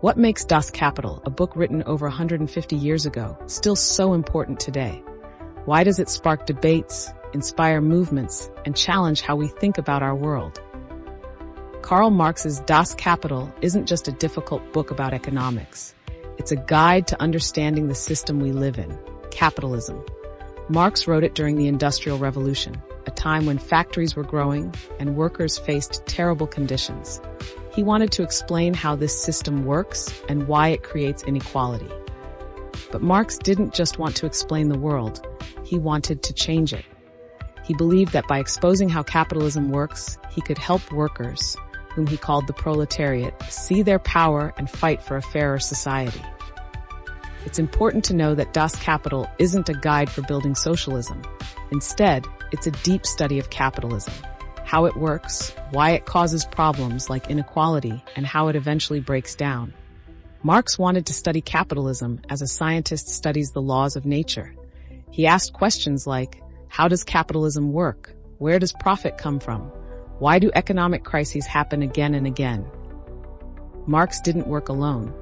What makes Das Kapital, a book written over 150 years ago, still so important today? Why does it spark debates, inspire movements, and challenge how we think about our world? Karl Marx's Das Kapital isn't just a difficult book about economics. It's a guide to understanding the system we live in, capitalism. Marx wrote it during the Industrial Revolution, a time when factories were growing and workers faced terrible conditions. He wanted to explain how this system works and why it creates inequality. But Marx didn't just want to explain the world, he wanted to change it. He believed that by exposing how capitalism works, he could help workers, whom he called the proletariat, see their power and fight for a fairer society. It's important to know that Das Kapital isn't a guide for building socialism. Instead, it's a deep study of capitalism, how it works, why it causes problems like inequality, and how it eventually breaks down. Marx wanted to study capitalism as a scientist studies the laws of nature. He asked questions like, how does capitalism work? Where does profit come from? Why do economic crises happen again and again? Marx didn't work alone.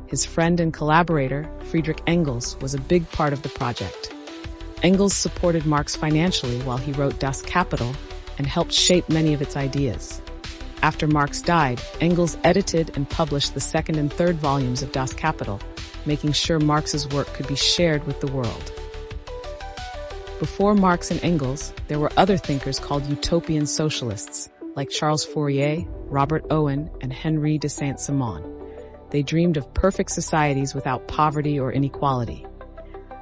His friend and collaborator, Friedrich Engels, was a big part of the project. Engels supported Marx financially while he wrote Das Kapital and helped shape many of its ideas. After Marx died, Engels edited and published the second and third volumes of Das Kapital, making sure Marx's work could be shared with the world. Before Marx and Engels, there were other thinkers called utopian socialists, like Charles Fourier, Robert Owen, and Henri de Saint-Simon. They dreamed of perfect societies without poverty or inequality.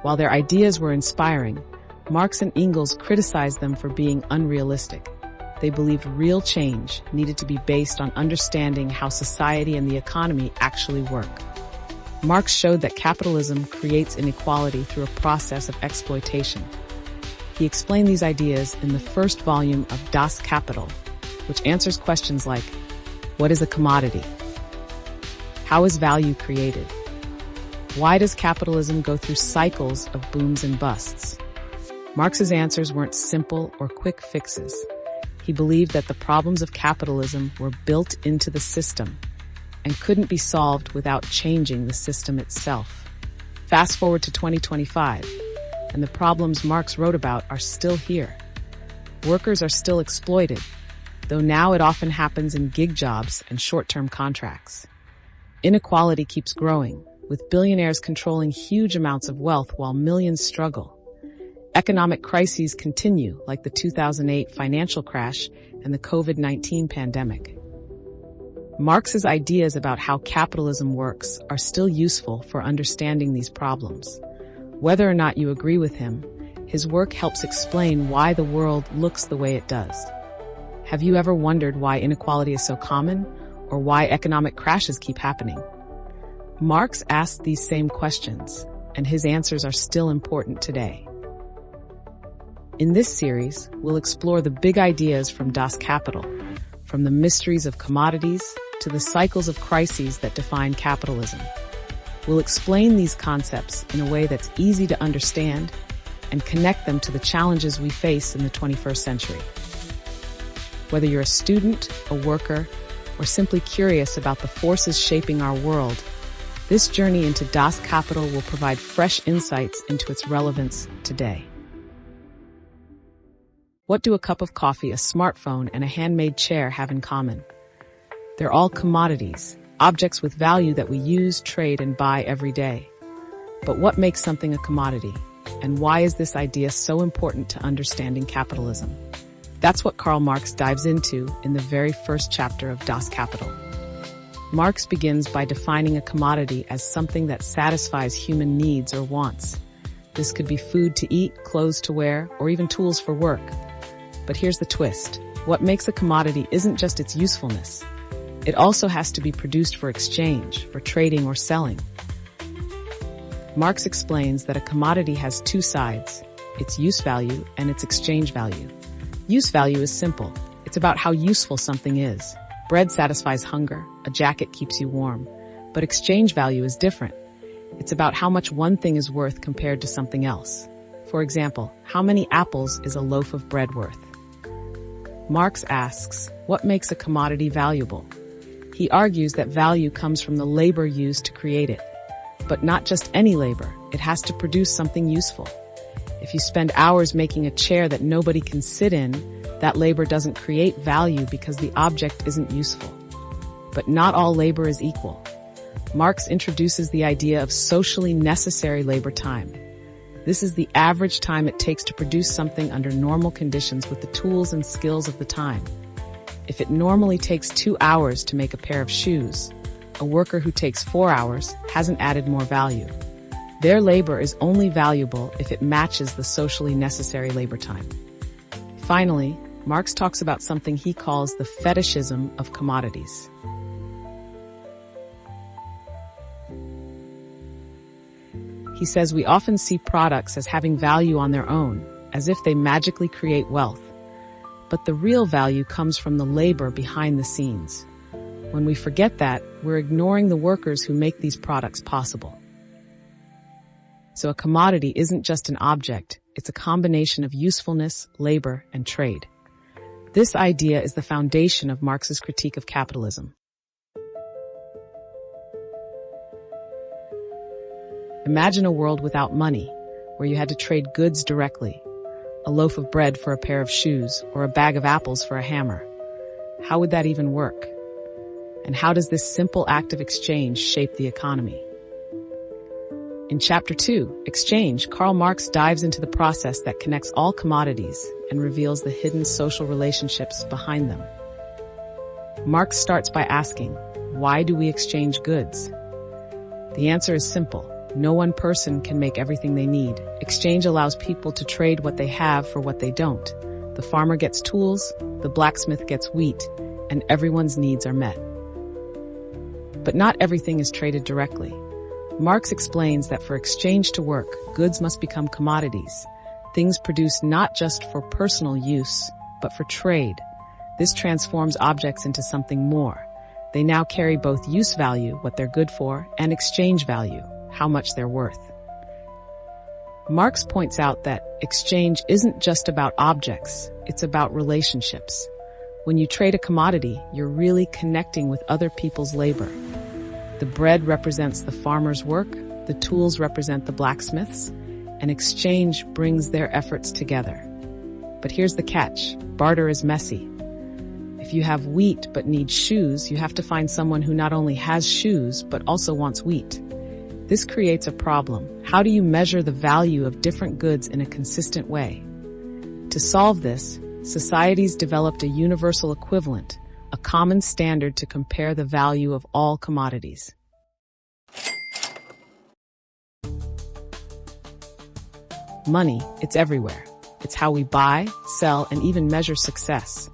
While their ideas were inspiring, Marx and Engels criticized them for being unrealistic. They believed real change needed to be based on understanding how society and the economy actually work. Marx showed that capitalism creates inequality through a process of exploitation. He explained these ideas in the first volume of Das Kapital, which answers questions like, what is a commodity? How is value created? Why does capitalism go through cycles of booms and busts? Marx's answers weren't simple or quick fixes. He believed that the problems of capitalism were built into the system and couldn't be solved without changing the system itself. Fast forward to 2025, and the problems Marx wrote about are still here. Workers are still exploited, though now it often happens in gig jobs and short-term contracts. Inequality keeps growing, with billionaires controlling huge amounts of wealth while millions struggle. Economic crises continue, like the 2008 financial crash and the COVID-19 pandemic. Marx's ideas about how capitalism works are still useful for understanding these problems. Whether or not you agree with him, his work helps explain why the world looks the way it does. Have you ever wondered why inequality is so common, or why economic crashes keep happening? Marx asked these same questions, and his answers are still important today. In this series, we'll explore the big ideas from Das Kapital, from the mysteries of commodities to the cycles of crises that define capitalism. We'll explain these concepts in a way that's easy to understand and connect them to the challenges we face in the 21st century. Whether you're a student, a worker, or simply curious about the forces shaping our world, this journey into Das Kapital will provide fresh insights into its relevance today. What do a cup of coffee, a smartphone, and a handmade chair have in common? They're all commodities, objects with value that we use, trade, and buy every day. But what makes something a commodity? And why is this idea so important to understanding capitalism? That's what Karl Marx dives into in the very first chapter of Das Kapital. Marx begins by defining a commodity as something that satisfies human needs or wants. This could be food to eat, clothes to wear, or even tools for work. But here's the twist. What makes a commodity isn't just its usefulness. It also has to be produced for exchange, for trading or selling. Marx explains that a commodity has two sides, its use value and its exchange value. Use value is simple. It's about how useful something is. Bread satisfies hunger, a jacket keeps you warm. But exchange value is different. It's about how much one thing is worth compared to something else. For example, how many apples is a loaf of bread worth? Marx asks, what makes a commodity valuable? He argues that value comes from the labor used to create it. But not just any labor, it has to produce something useful. If you spend hours making a chair that nobody can sit in, that labor doesn't create value because the object isn't useful. But not all labor is equal. Marx introduces the idea of socially necessary labor time. This is the average time it takes to produce something under normal conditions with the tools and skills of the time. If it normally takes 2 hours to make a pair of shoes, a worker who takes 4 hours hasn't added more value. Their labor is only valuable if it matches the socially necessary labor time. Finally, Marx talks about something he calls the fetishism of commodities. He says we often see products as having value on their own, as if they magically create wealth. But the real value comes from the labor behind the scenes. When we forget that, we're ignoring the workers who make these products possible. So a commodity isn't just an object, it's a combination of usefulness, labor, and trade. This idea is the foundation of Marx's critique of capitalism. Imagine a world without money, where you had to trade goods directly, a loaf of bread for a pair of shoes, or a bag of apples for a hammer. How would that even work? And how does this simple act of exchange shape the economy? In Chapter 2, Exchange, Karl Marx dives into the process that connects all commodities and reveals the hidden social relationships behind them. Marx starts by asking, why do we exchange goods? The answer is simple. No one person can make everything they need. Exchange allows people to trade what they have for what they don't. The farmer gets tools, the blacksmith gets wheat, and everyone's needs are met. But not everything is traded directly. Marx explains that for exchange to work, goods must become commodities, things produced not just for personal use, but for trade. This transforms objects into something more. They now carry both use value, what they're good for, and exchange value, how much they're worth. Marx points out that exchange isn't just about objects, it's about relationships. When you trade a commodity, you're really connecting with other people's labor. The bread represents the farmer's work, the tools represent the blacksmith's, and exchange brings their efforts together. But here's the catch, barter is messy. If you have wheat but need shoes, you have to find someone who not only has shoes but also wants wheat. This creates a problem. How do you measure the value of different goods in a consistent way? To solve this, societies developed a universal equivalent, a common standard to compare the value of all commodities. Money, it's everywhere. It's how we buy, sell, and even measure success.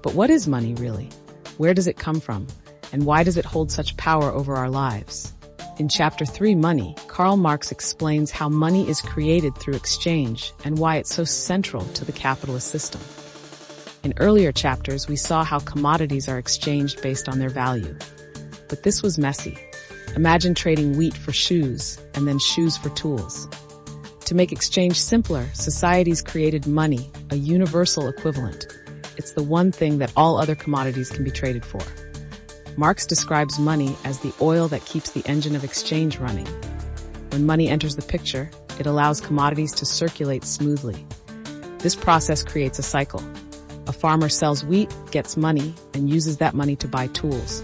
But what is money really? Where does it come from? And why does it hold such power over our lives? In Chapter 3, Money, Karl Marx explains how money is created through exchange and why it's so central to the capitalist system. In earlier chapters, we saw how commodities are exchanged based on their value. But this was messy. Imagine trading wheat for shoes, and then shoes for tools. To make exchange simpler, societies created money, a universal equivalent. It's the one thing that all other commodities can be traded for. Marx describes money as the oil that keeps the engine of exchange running. When money enters the picture, it allows commodities to circulate smoothly. This process creates a cycle. A farmer sells wheat, gets money, and uses that money to buy tools.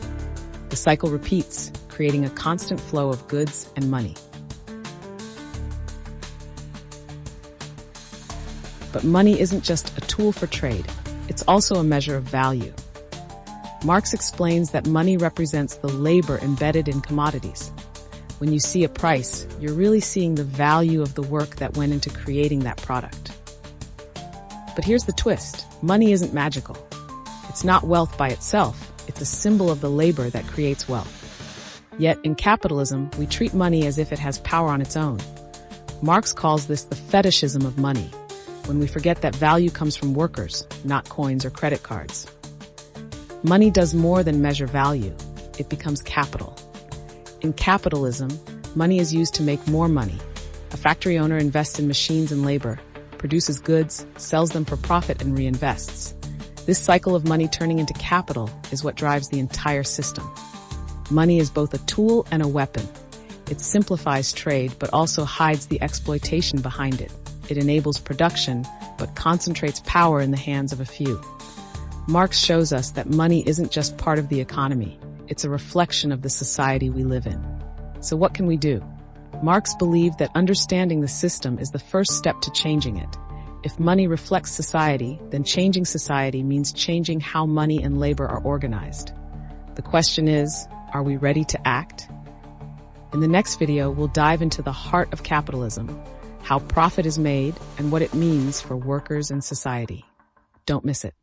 The cycle repeats, creating a constant flow of goods and money. But money isn't just a tool for trade, it's also a measure of value. Marx explains that money represents the labor embedded in commodities. When you see a price, you're really seeing the value of the work that went into creating that product. But here's the twist. Money isn't magical. It's not wealth by itself. It's a symbol of the labor that creates wealth. Yet in capitalism, we treat money as if it has power on its own. Marx calls this the fetishism of money, when we forget that value comes from workers, not coins or credit cards. Money does more than measure value. It becomes capital. In capitalism, money is used to make more money. A factory owner invests in machines and labor, produces goods, sells them for profit, and reinvests. This cycle of money turning into capital is what drives the entire system. Money is both a tool and a weapon. It simplifies trade, but also hides the exploitation behind it. It enables production, but concentrates power in the hands of a few. Marx shows us that money isn't just part of the economy. It's a reflection of the society we live in. So what can we do? Marx believed that understanding the system is the first step to changing it. If money reflects society, then changing society means changing how money and labor are organized. The question is, are we ready to act? In the next video, we'll dive into the heart of capitalism, how profit is made, and what it means for workers and society. Don't miss it.